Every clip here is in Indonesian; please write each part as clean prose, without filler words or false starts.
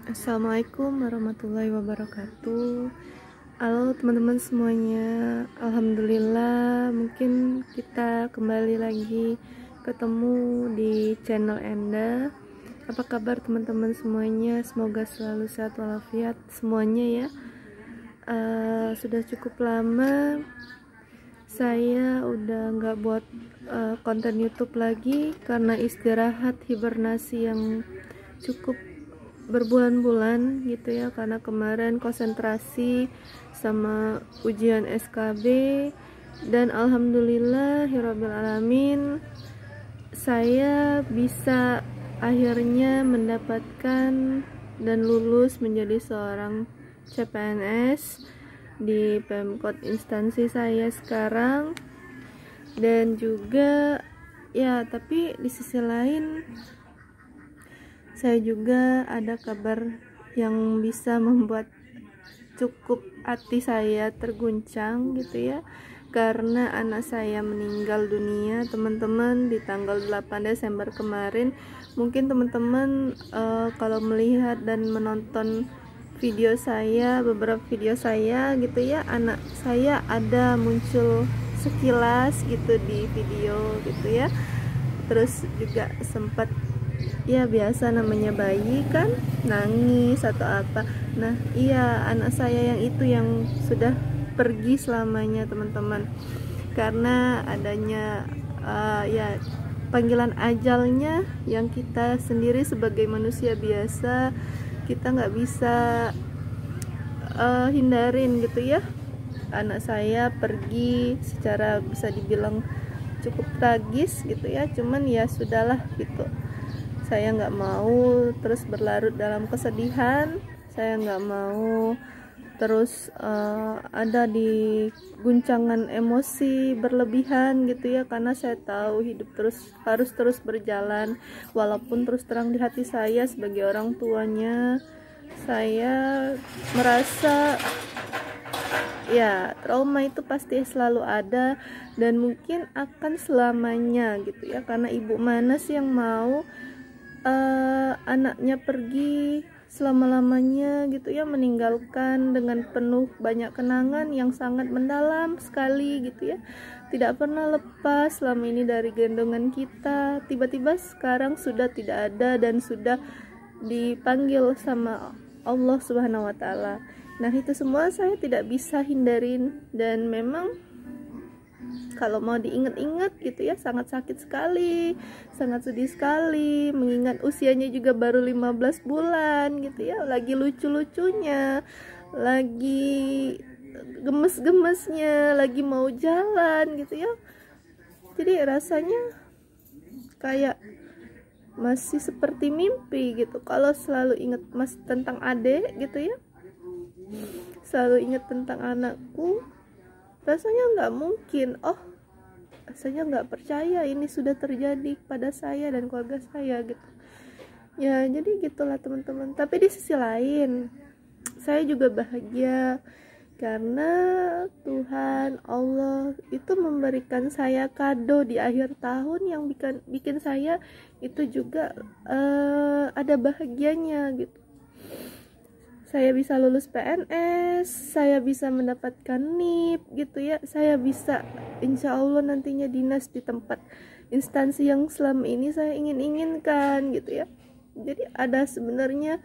Assalamualaikum warahmatullahi wabarakatuh. Halo teman-teman semuanya. Alhamdulillah, mungkin kita kembali lagi ketemu di channel Enda. Apa kabar teman-teman semuanya? Semoga selalu sehat walafiat semuanya ya. Sudah cukup lama saya udah nggak buat konten YouTube lagi karena istirahat hibernasi yang cukup berbulan-bulan gitu ya, karena kemarin konsentrasi sama ujian SKB dan alhamdulillah alamin saya bisa akhirnya mendapatkan dan lulus menjadi seorang CPNS di Pemkot instansi saya sekarang. Dan juga ya, tapi di sisi lain saya juga ada kabar yang bisa membuat cukup hati saya terguncang gitu ya, karena anak saya meninggal dunia teman-teman di tanggal 8 Desember kemarin. Mungkin teman-teman kalau melihat dan menonton video saya, beberapa video saya gitu ya, anak saya ada muncul sekilas gitu di video gitu ya. Terus juga sempat, ya biasa namanya bayi kan, nangis atau apa. Nah iya, anak saya yang itu yang sudah pergi selamanya teman-teman, karena adanya ya panggilan ajalnya yang kita sendiri sebagai manusia biasa kita nggak bisa hindarin gitu ya. Anak saya pergi secara bisa dibilang cukup tragis gitu ya, cuman ya sudahlah gitu. Saya nggak mau terus berlarut dalam kesedihan, saya nggak mau terus ada di guncangan emosi berlebihan gitu ya, karena saya tahu hidup harus terus berjalan. Walaupun terus terang di hati saya sebagai orang tuanya, saya merasa ya trauma itu pasti selalu ada dan mungkin akan selamanya gitu ya, karena ibu mana sih yang mau anaknya pergi selama-lamanya gitu ya, meninggalkan dengan penuh banyak kenangan yang sangat mendalam sekali gitu ya, tidak pernah lepas selama ini dari gendongan kita. Tiba-tiba sekarang sudah tidak ada dan sudah dipanggil sama Allah Subhanahu wa Ta'ala. Nah itu semua saya tidak bisa hindarin, dan memang kalau mau diingat-ingat gitu ya, sangat sakit sekali, sangat sedih sekali, mengingat usianya juga baru 15 bulan gitu ya, lagi lucu-lucunya, lagi gemes-gemesnya, lagi mau jalan gitu ya. Jadi rasanya kayak masih seperti mimpi gitu kalau selalu ingat tentang adek gitu ya, selalu ingat tentang anakku. Rasanya nggak mungkin, rasanya nggak percaya ini sudah terjadi pada saya dan keluarga saya gitu ya. Jadi gitulah teman-teman. Tapi di sisi lain saya juga bahagia karena Tuhan Allah itu memberikan saya kado di akhir tahun yang bikin saya itu juga ada bahagianya gitu. Saya bisa lulus PNS, saya bisa mendapatkan NIP gitu ya, saya bisa insya Allah nantinya dinas di tempat instansi yang selama ini saya ingin-inginkan gitu ya. Jadi ada sebenarnya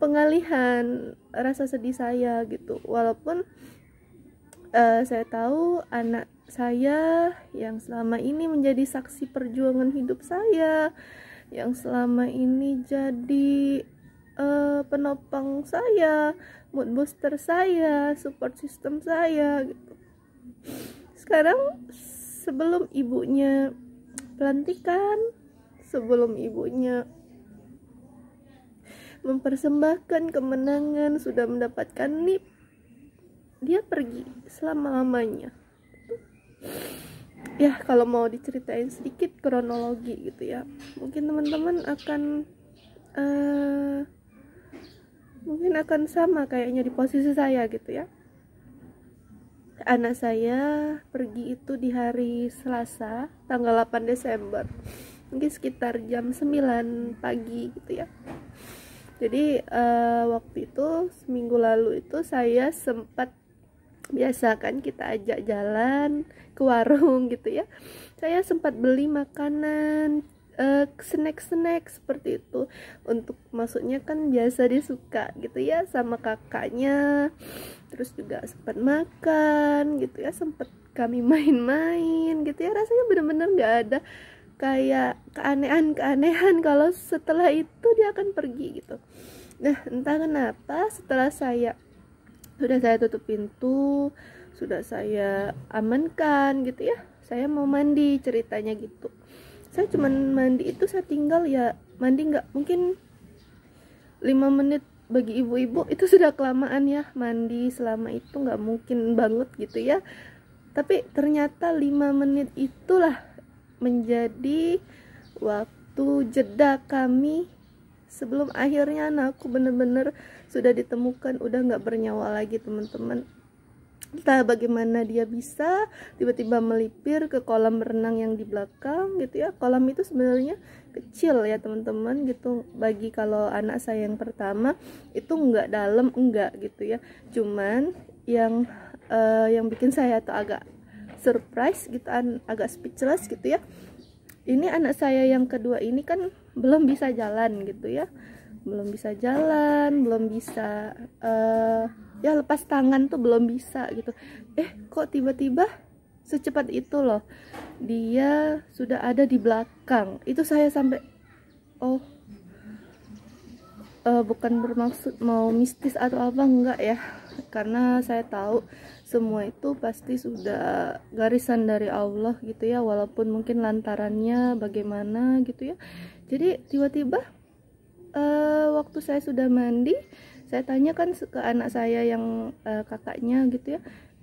pengalihan rasa sedih saya gitu, walaupun saya tahu anak saya yang selama ini menjadi saksi perjuangan hidup saya, yang selama ini jadi penopang saya, mood booster saya, support system saya gitu. Sekarang sebelum ibunya pelantikan, sebelum ibunya mempersembahkan kemenangan, sudah mendapatkan NIP, dia pergi selama-lamanya. Ya kalau mau diceritain sedikit kronologi gitu ya, mungkin teman-teman akan sama kayaknya di posisi saya gitu ya. Anak saya pergi itu di hari Selasa tanggal 8 Desember, mungkin sekitar jam 9 pagi gitu ya. Jadi waktu itu seminggu lalu itu saya sempat, biasa kan kita ajak jalan ke warung gitu ya, saya sempat beli makanan, snack seperti itu, untuk maksudnya kan biasa disuka gitu ya sama kakaknya. Terus juga sempat makan gitu ya, sempat kami main-main gitu ya. Rasanya bener-bener nggak ada kayak keanehan kalau setelah itu dia akan pergi gitu. Nah, entah kenapa setelah sudah saya tutup pintu, sudah saya amankan gitu ya, saya mau mandi ceritanya gitu. Saya cuman mandi itu, saya tinggal ya mandi nggak mungkin 5 menit, bagi ibu-ibu itu sudah kelamaan ya, mandi selama itu nggak mungkin banget gitu ya. Tapi ternyata 5 menit itulah menjadi waktu jeda kami sebelum akhirnya anakku bener-bener sudah ditemukan udah nggak bernyawa lagi, teman-teman. Entah bagaimana dia bisa tiba-tiba melipir ke kolam renang yang di belakang gitu ya. Kolam itu sebenarnya kecil ya teman-teman gitu, bagi kalau anak saya yang pertama itu nggak dalam, enggak gitu ya. Cuman yang bikin saya tuh agak surprise gitu, agak speechless gitu ya, ini anak saya yang kedua ini kan belum bisa jalan gitu ya, belum bisa jalan, belum bisa ya lepas tangan tuh belum bisa gitu. Kok tiba-tiba secepat itu loh dia sudah ada di belakang. Itu saya sampai bukan bermaksud mau mistis atau apa, enggak ya, karena saya tahu semua itu pasti sudah garisan dari Allah gitu ya, walaupun mungkin lantarannya bagaimana gitu ya. Jadi tiba-tiba waktu saya sudah mandi, saya tanyakan ke anak saya yang kakaknya gitu ya,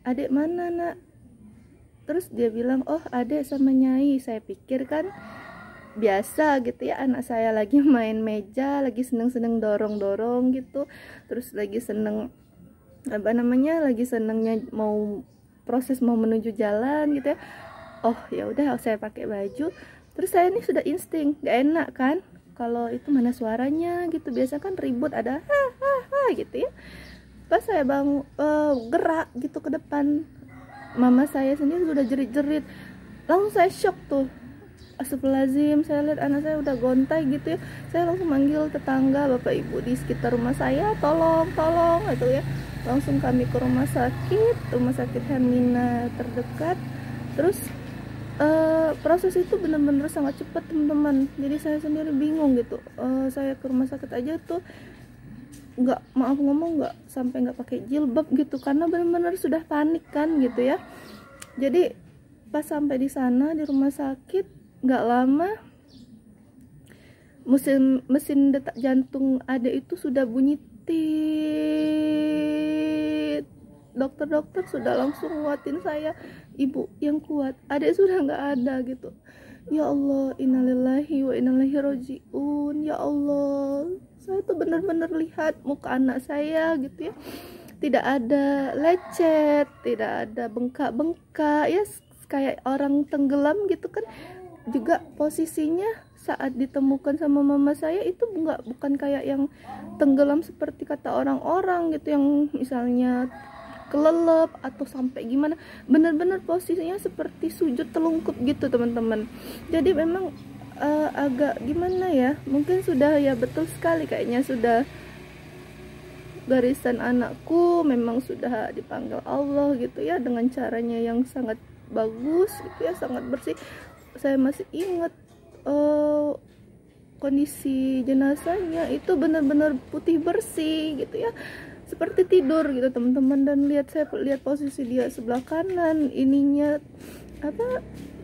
adik mana nak? Terus dia bilang, oh adik sama Nyai. Saya pikir kan biasa gitu ya, anak saya lagi main meja, lagi seneng-seneng dorong-dorong gitu, terus lagi seneng lagi senengnya mau proses mau menuju jalan gitu ya. Oh ya udah, saya pakai baju. Terus saya ini sudah insting, gak enak kan kalau itu mana suaranya gitu, biasa kan ribut ada ha gitu ya. Pas saya gerak gitu ke depan, mama saya sendiri sudah jerit-jerit, langsung saya shock tuh. Astagfirullahaladzim, saya lihat anak saya udah gontai gitu ya. Saya langsung manggil tetangga, bapak ibu di sekitar rumah saya, tolong gitu ya. Langsung kami ke rumah sakit Hermina terdekat. Terus proses itu benar-benar sangat cepat teman-teman. Jadi saya sendiri bingung gitu. Saya ke rumah sakit aja tuh nggak, maaf ngomong, nggak sampai nggak pakai jilbab gitu, karena benar-benar sudah panik kan gitu ya. Jadi pas sampai di sana di rumah sakit, nggak lama mesin detak jantung adek itu sudah bunyi tit. Dokter sudah langsung nguatin saya, ibu yang kuat, adek sudah nggak ada gitu. Ya Allah, innalillahi wa inna ilaihi rojiun. Ya Allah, saya tuh benar-benar lihat muka anak saya gitu ya, tidak ada lecet, tidak ada bengkak-bengkak ya, kayak orang tenggelam gitu kan. Juga posisinya saat ditemukan sama mama saya itu bukan kayak yang tenggelam seperti kata orang-orang gitu, yang misalnya kelelep atau sampai gimana. Bener-bener posisinya seperti sujud telungkup gitu teman-teman. Jadi memang agak gimana ya, mungkin sudah ya, betul sekali kayaknya sudah garisan anakku memang sudah dipanggil Allah gitu ya, dengan caranya yang sangat bagus gitu ya, sangat bersih. Saya masih ingat kondisi jenazahnya itu benar-benar putih bersih gitu ya, seperti tidur gitu teman-teman. Dan saya lihat posisi dia sebelah kanan, ininya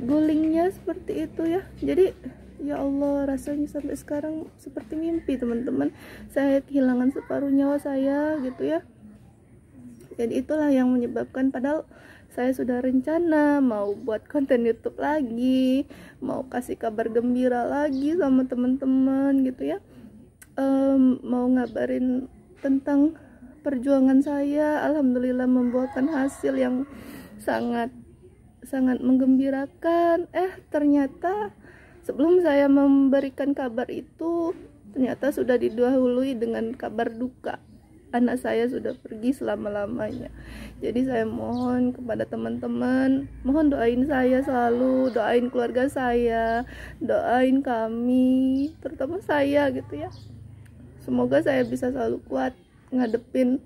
gulingnya seperti itu ya. Jadi ya Allah, rasanya sampai sekarang seperti mimpi teman-teman. Saya kehilangan separuh nyawa saya gitu ya. Jadi itulah yang menyebabkan, padahal saya sudah rencana mau buat konten YouTube lagi, mau kasih kabar gembira lagi sama teman-teman gitu ya, mau ngabarin tentang perjuangan saya. Alhamdulillah membuahkan hasil yang sangat menggembirakan. Ternyata sebelum saya memberikan kabar itu, ternyata sudah didahului dengan kabar duka, anak saya sudah pergi selama-lamanya. Jadi saya mohon kepada teman-teman, mohon doain saya selalu, doain keluarga saya, doain kami, terutama saya gitu ya. Semoga saya bisa selalu kuat ngadepin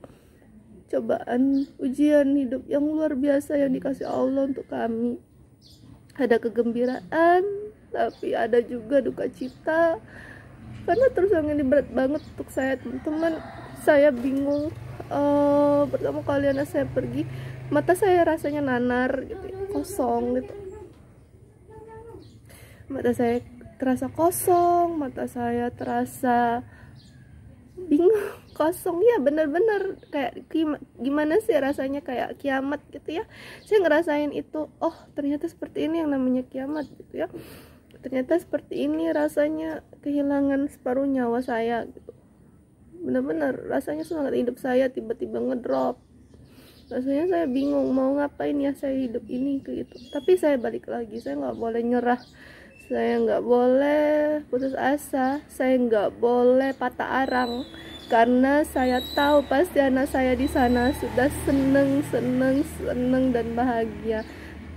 cobaan ujian hidup yang luar biasa yang dikasih Allah untuk kami. Ada kegembiraan, tapi ada juga duka cita, karena terus yang ini berat banget untuk saya, teman-teman. Saya bingung, pertama kali anak saya pergi, mata saya rasanya nanar gitu ya, kosong gitu. Mata saya terasa kosong, mata saya terasa bingung, kosong ya, bener-bener kayak gimana sih rasanya, kayak kiamat gitu ya. Saya ngerasain itu, oh ternyata seperti ini yang namanya kiamat gitu ya. Ternyata seperti ini rasanya kehilangan separuh nyawa saya gitu. Bener-bener rasanya semangat hidup saya tiba-tiba ngedrop. Rasanya saya bingung mau ngapain ya saya hidup ini gitu. Tapi saya balik lagi, saya nggak boleh nyerah, saya nggak boleh putus asa, saya nggak boleh patah arang, karena saya tahu pasti anak saya di sana sudah seneng dan bahagia,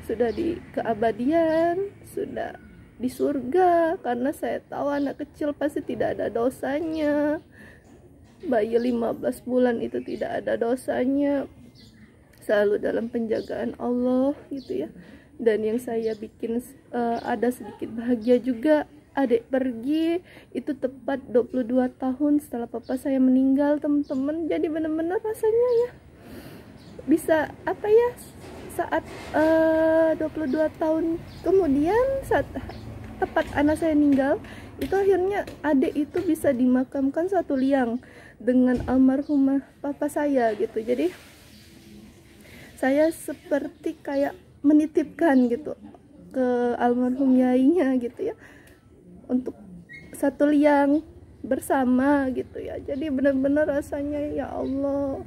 sudah di keabadian, sudah di surga. Karena saya tahu anak kecil pasti tidak ada dosanya, bayi 15 bulan itu tidak ada dosanya, selalu dalam penjagaan Allah gitu ya. Dan yang saya bikin ada sedikit bahagia juga, adik pergi itu tepat 22 tahun setelah papa saya meninggal, teman-teman. Jadi benar-benar rasanya ya bisa apa ya, saat 22 tahun kemudian, saat tepat anak saya meninggal, itu akhirnya adik itu bisa dimakamkan satu liang dengan almarhumah papa saya gitu. Jadi saya seperti kayak menitipkan gitu ke almarhum yainya gitu ya, untuk satu liang bersama gitu ya. Jadi benar-benar rasanya ya Allah,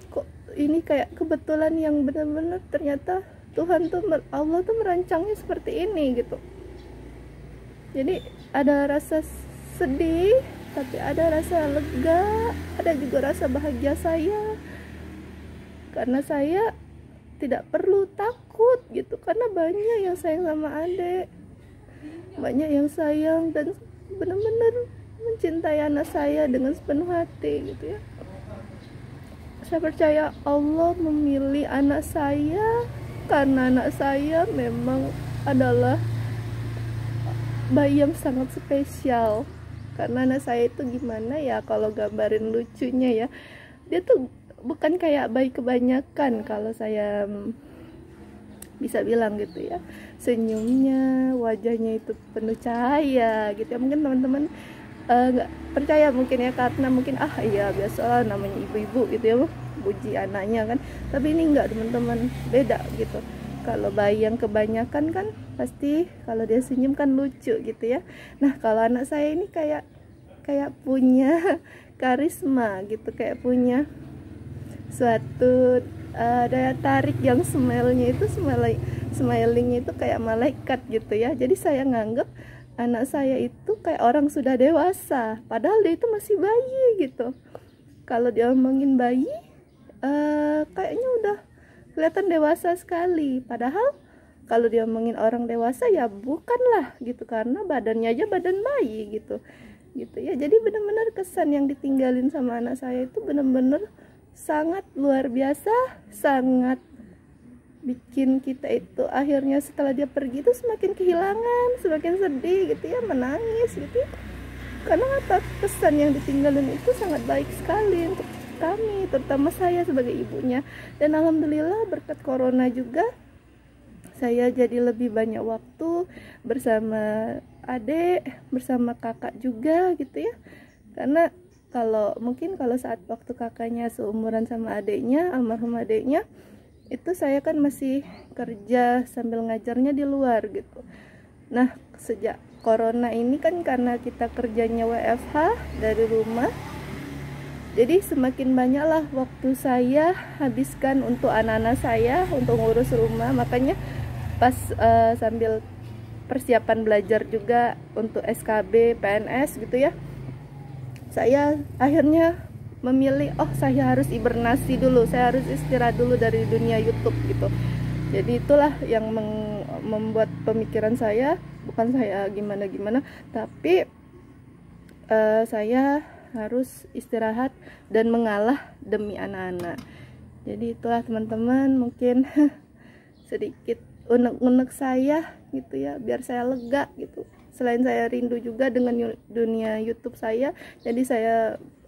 kok ini kayak kebetulan yang benar-benar ternyata Tuhan tuh, Allah tuh merancangnya seperti ini gitu. Jadi ada rasa sedih, tapi ada rasa lega, ada juga rasa bahagia saya, karena saya tidak perlu takut gitu, karena banyak yang sayang sama adik, banyak yang sayang dan benar-benar mencintai anak saya dengan sepenuh hati gitu ya. Saya percaya Allah memilih anak saya karena anak saya memang adalah bayi yang sangat spesial. Karena anak saya itu gimana ya, kalau gambarin lucunya ya, dia tuh bukan kayak bayi kebanyakan kalau saya bisa bilang gitu ya. Senyumnya, wajahnya itu penuh cahaya gitu ya. Mungkin teman-teman nggak percaya mungkin ya, karena mungkin iya biasalah namanya ibu-ibu gitu ya, puji anaknya kan. Tapi ini enggak, teman-teman, beda gitu. Kalau bayi yang kebanyakan kan pasti kalau dia senyum kan lucu gitu ya. Nah kalau anak saya ini kayak punya karisma gitu, kayak punya suatu daya tarik yang smilingnya itu kayak malaikat gitu ya. Jadi saya nganggep anak saya itu kayak orang sudah dewasa, padahal dia itu masih bayi gitu. Kalau dia ngomongin bayi, kayaknya udah kelihatan dewasa sekali, padahal kalau dia ngomongin orang dewasa ya bukanlah gitu, karena badannya aja badan bayi gitu ya. Jadi benar-benar kesan yang ditinggalin sama anak saya itu benar-benar sangat luar biasa, sangat bikin kita itu akhirnya setelah dia pergi itu semakin kehilangan, semakin sedih gitu ya, menangis gitu ya. Karena apa, pesan yang ditinggalin itu sangat baik sekali untuk kami, terutama saya sebagai ibunya. Dan alhamdulillah berkat corona juga saya jadi lebih banyak waktu bersama adik, bersama kakak juga gitu ya. Karena mungkin kalau saat waktu kakaknya seumuran sama adiknya, almarhum adiknya, itu saya kan masih kerja sambil ngajarnya di luar gitu. Nah sejak corona ini kan karena kita kerjanya WFH dari rumah, jadi semakin banyaklah waktu saya habiskan untuk anak-anak saya, untuk ngurus rumah. Makanya pas sambil persiapan belajar juga untuk SKB, PNS gitu ya, saya akhirnya memilih, oh saya harus hibernasi dulu, saya harus istirahat dulu dari dunia YouTube gitu. Jadi itulah yang membuat pemikiran saya, bukan saya gimana-gimana, tapi saya harus istirahat dan mengalah demi anak-anak. Jadi itulah teman-teman, mungkin sedikit unek-unek saya gitu ya, biar saya lega gitu. Selain saya rindu juga dengan dunia YouTube saya, jadi saya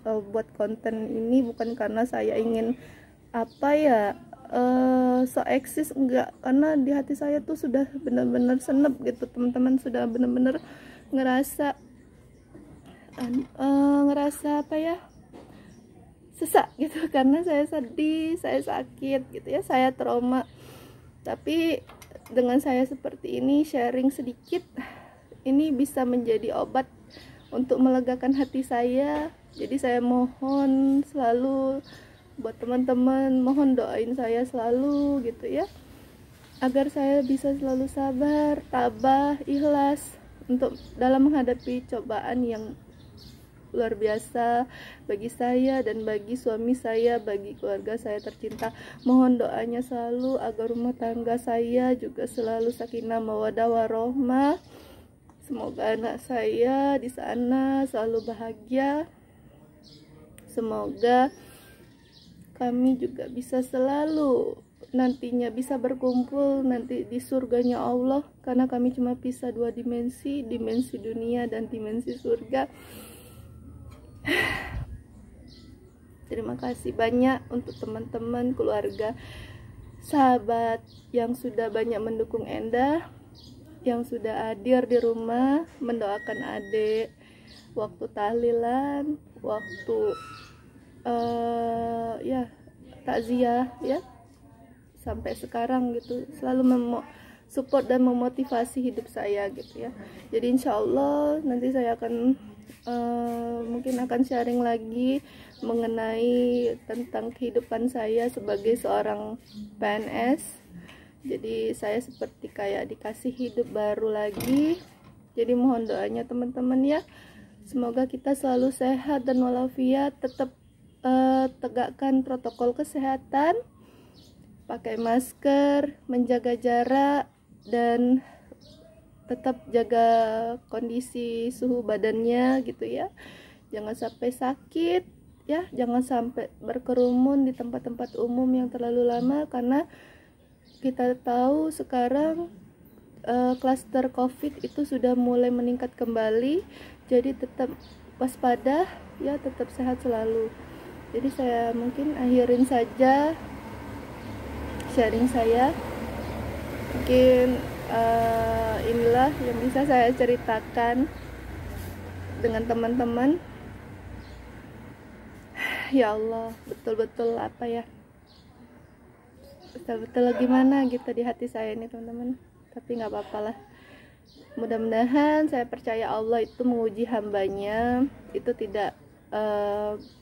buat konten ini bukan karena saya ingin apa ya, so eksis, enggak, karena di hati saya tuh sudah benar-benar senep gitu teman-teman, sudah benar-benar ngerasa apa ya, sesak gitu, karena saya sedih, saya sakit gitu ya, saya trauma. Tapi dengan saya seperti ini, sharing sedikit, ini bisa menjadi obat untuk melegakan hati saya. Jadi saya mohon selalu buat teman-teman, mohon doain saya selalu gitu ya, agar saya bisa selalu sabar, tabah, ikhlas untuk dalam menghadapi cobaan yang luar biasa bagi saya dan bagi suami saya, bagi keluarga saya tercinta. Mohon doanya selalu agar rumah tangga saya juga selalu sakinah mawaddah warahmah. Semoga anak saya di sana selalu bahagia. Semoga kami juga bisa selalu nantinya bisa berkumpul nanti di surganya Allah, karena kami cuma bisa dua dimensi, dimensi dunia dan dimensi surga. Terima kasih banyak untuk teman-teman, keluarga, sahabat yang sudah banyak mendukung Endah, yang sudah hadir di rumah mendoakan adik waktu tahlilan, waktu ya takziah ya, sampai sekarang gitu, selalu support dan memotivasi hidup saya gitu ya. Jadi insya Allah nanti saya akan mungkin akan sharing lagi mengenai tentang kehidupan saya sebagai seorang PNS. Jadi saya seperti kayak dikasih hidup baru lagi. Jadi mohon doanya teman-teman ya, semoga kita selalu sehat dan walafiat, tetap tegakkan protokol kesehatan, pakai masker, menjaga jarak, dan tetap jaga kondisi suhu badannya gitu ya. Jangan sampai sakit ya, jangan sampai berkerumun di tempat-tempat umum yang terlalu lama, karena kita tahu sekarang klaster COVID itu sudah mulai meningkat kembali. Jadi tetap waspada ya, tetap sehat selalu. Jadi saya mungkin akhirin saja sharing saya. Mungkin inilah yang bisa saya ceritakan dengan teman-teman. Ya Allah, betul-betul apa ya, betul-betul gimana gitu di hati saya ini teman-teman. Tapi nggak apa-apa lah, mudah-mudahan, saya percaya Allah itu menguji hambanya, itu tidak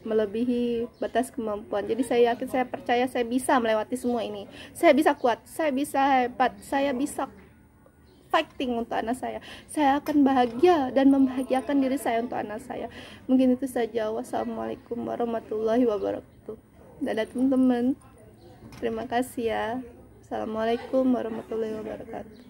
melebihi batas kemampuan. Jadi saya yakin, saya percaya saya bisa melewati semua ini. Saya bisa kuat, saya bisa hebat, saya bisa fighting untuk anak saya. Saya akan bahagia dan membahagiakan diri saya untuk anak saya. Mungkin itu saja. Wassalamualaikum warahmatullahi wabarakatuh. Dadah teman-teman. Terima kasih ya. Assalamualaikum warahmatullahi wabarakatuh.